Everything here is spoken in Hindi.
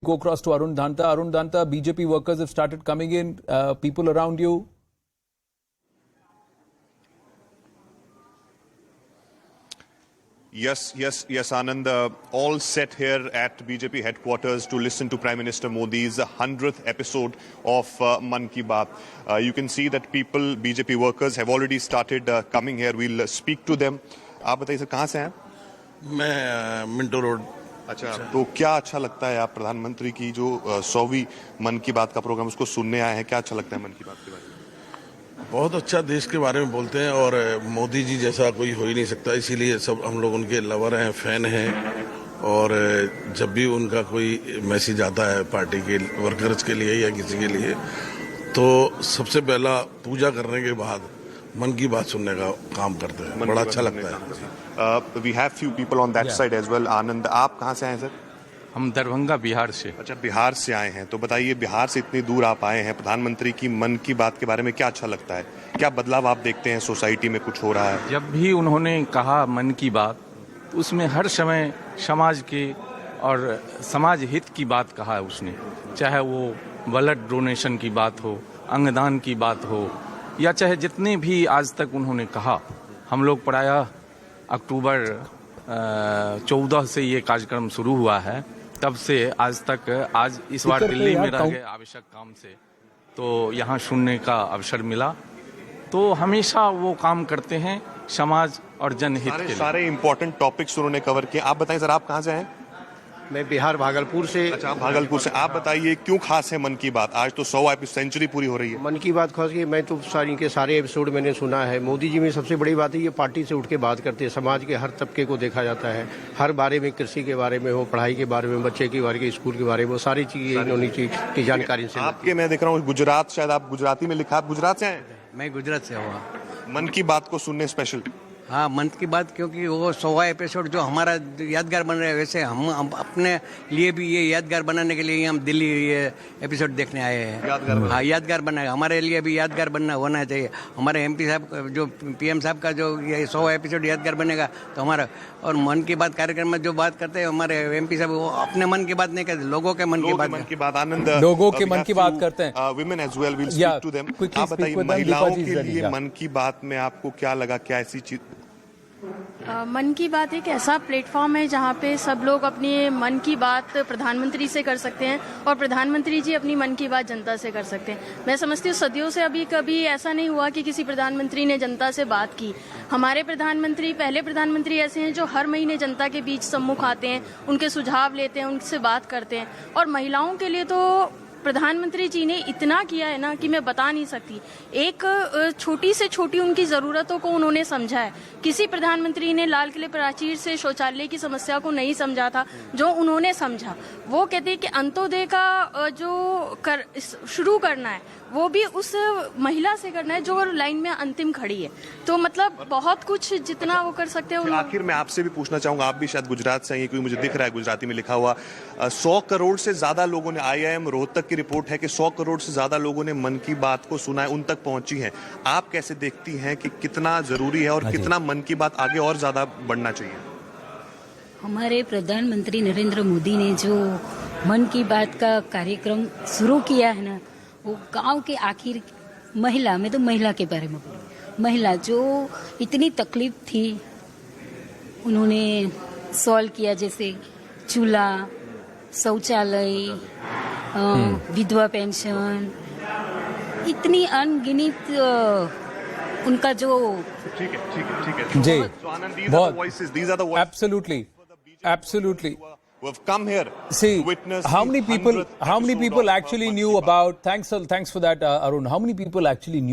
Go across to Arun Dhanta. Arun Dhanta, BJP workers have started coming in. People around you. Yes, Anand. All set here at BJP headquarters to listen to Prime Minister Modi's 100th episode of Mann Ki Baat. You can see that people, BJP workers, have already started coming here. We'll speak to them. आप बताइए सर, कहाँ से हैं? मैं मिंटो रोड। अच्छा, तो क्या अच्छा लगता है आप प्रधानमंत्री की जो 100वीं मन की बात का प्रोग्राम उसको सुनने आए हैं? क्या अच्छा लगता है मन की बात के बारे में? बहुत अच्छा देश के बारे में बोलते हैं और मोदी जी जैसा कोई हो ही नहीं सकता, इसीलिए सब हम लोग उनके लवर हैं, फैन हैं। और जब भी उनका कोई मैसेज आता है पार्टी के वर्कर्स के लिए या किसी के लिए, तो सबसे पहला पूजा करने के बाद मन की बात सुनने का काम करते हैं। बड़ा अच्छा लगता है। We have few people on that side as well. Anand, आप कहाँ से आए सर? हम दरभंगा, बिहार से। अच्छा, बिहार से आए हैं। तो बताइए, बिहार से इतनी दूर आप आए हैं, प्रधानमंत्री की मन की बात के बारे में क्या अच्छा लगता है? क्या बदलाव आप देखते हैं सोसाइटी में कुछ हो रहा है? जब भी उन्होंने कहा मन की बात, तो उसमें हर समय समाज के और समाज हित की बात कहा है उसने। चाहे वो ब्लड डोनेशन की बात हो, अंगदान की बात हो, या चाहे जितने भी आज तक उन्होंने कहा। हम लोग प्रायः अक्टूबर 14 से ये कार्यक्रम शुरू हुआ है, तब से आज तक। आज इस बार दिल्ली में रह गए आवश्यक काम से, तो यहाँ सुनने का अवसर मिला। तो हमेशा वो काम करते हैं समाज और जनहित के लिए। सारे इंपॉर्टेंट टॉपिक्स उन्होंने कवर किए। आप बताइए सर, आप कहाँ से हैं? मैं बिहार, भागलपुर से। अच्छा, भागलपुर से। आप बताइए क्यों खास है मन की बात? आज तो 100 सेंचुरी पूरी हो रही है। मन की बात खास की, मैं तो सारे एपिसोड मैंने सुना है। मोदी जी में सबसे बड़ी बात है, ये पार्टी से उठ के बात करते हैं। समाज के हर तबके को देखा जाता है, हर बारे में, कृषि के बारे में हो, पढ़ाई के बारे में, बच्चे के बारे में, स्कूल के बारे में, सारी चीजें इन्होंने की जानकारी से। आपके मैं देख रहा हूँ गुजरात, शायद आप गुजराती में लिखा। आप गुजरात से हैं? मैं गुजरात से हुआ। मन की बात को सुनने स्पेशल? हाँ, मन की बात, क्योंकि वो 100वां एपिसोड जो हमारा यादगार बन रहा है, वैसे हम अपने लिए भी ये यादगार बनाने के लिए हम दिल्ली ये एपिसोड देखने आए हैं। हाँ, यादगार बना, हमारे लिए भी यादगार होना चाहिए। हमारे एमपी साहब जो पीएम साहब का जो ये 100वां एपिसोड यादगार बनेगा तो हमारा। और मन की बात कार्यक्रम में जो बात करते हैं हमारे एमपी साहब, वो अपने मन की बात नहीं करते, लोगों के मन की बात। आनंद, लोगों के मन की बात करते हैं। Women as well, will speak to them. आप बताइए, महिलाओं के लिए मन की बात में आपको क्या लगा? क्या ऐसी चीज? मन की बात एक ऐसा प्लेटफॉर्म है जहाँ पे सब लोग अपनी मन की बात प्रधानमंत्री से कर सकते हैं और प्रधानमंत्री जी अपनी मन की बात जनता से कर सकते हैं। मैं समझती हूँ सदियों से अभी कभी ऐसा नहीं हुआ कि किसी प्रधानमंत्री ने जनता से बात की। हमारे प्रधानमंत्री, पहले प्रधानमंत्री ऐसे हैं जो हर महीने जनता के बीच सम्मुख आते हैं, उनके सुझाव लेते हैं, उनसे बात करते हैं। और महिलाओं के लिए तो प्रधानमंत्री जी ने इतना किया है ना कि मैं बता नहीं सकती। एक छोटी से छोटी उनकी ज़रूरतों को उन्होंने समझा है। किसी प्रधानमंत्री ने लाल किले प्राचीर से शौचालय की समस्या को नहीं समझा था, जो उन्होंने समझा। वो कहते हैं कि अंत्योदय का जो शुरू करना है वो भी उस महिला से करना है जो लाइन में अंतिम खड़ी है। तो मतलब बहुत कुछ जितना वो कर सकते हैं। आखिर मैं आपसे भी पूछना चाहूंगा, आप भी शायद गुजरात से हैं, क्योंकि मुझे दिख रहा है गुजराती में लिखा हुआ। 100 करोड़ से ज्यादा लोगों ने, IIM रोहतक की रिपोर्ट है कि 100 करोड़ से ज्यादा लोगों ने मन की बात को सुना है, उन तक पहुंची है। आप कैसे देखती हैं कि कितना जरूरी है और कितना मन की बात आगे और ज्यादा बढ़ना चाहिए? हमारे प्रधानमंत्री नरेंद्र मोदी ने जो मन की बात का कार्यक्रम शुरू किया है ना, वो गांव के आखिर महिला, मैं तो महिला के बारे में बोलूं, महिला जो इतनी तकलीफ थी उन्होंने सॉल्व किया, जैसे चूल्हा, शौचालय, विधवा पेंशन, इतनी अनगिनत उनका जो। ठीक है जी, बहुत absolutely who have come here See, to witness how many people actually knew about, thanks for that, Arun, how many people actually knew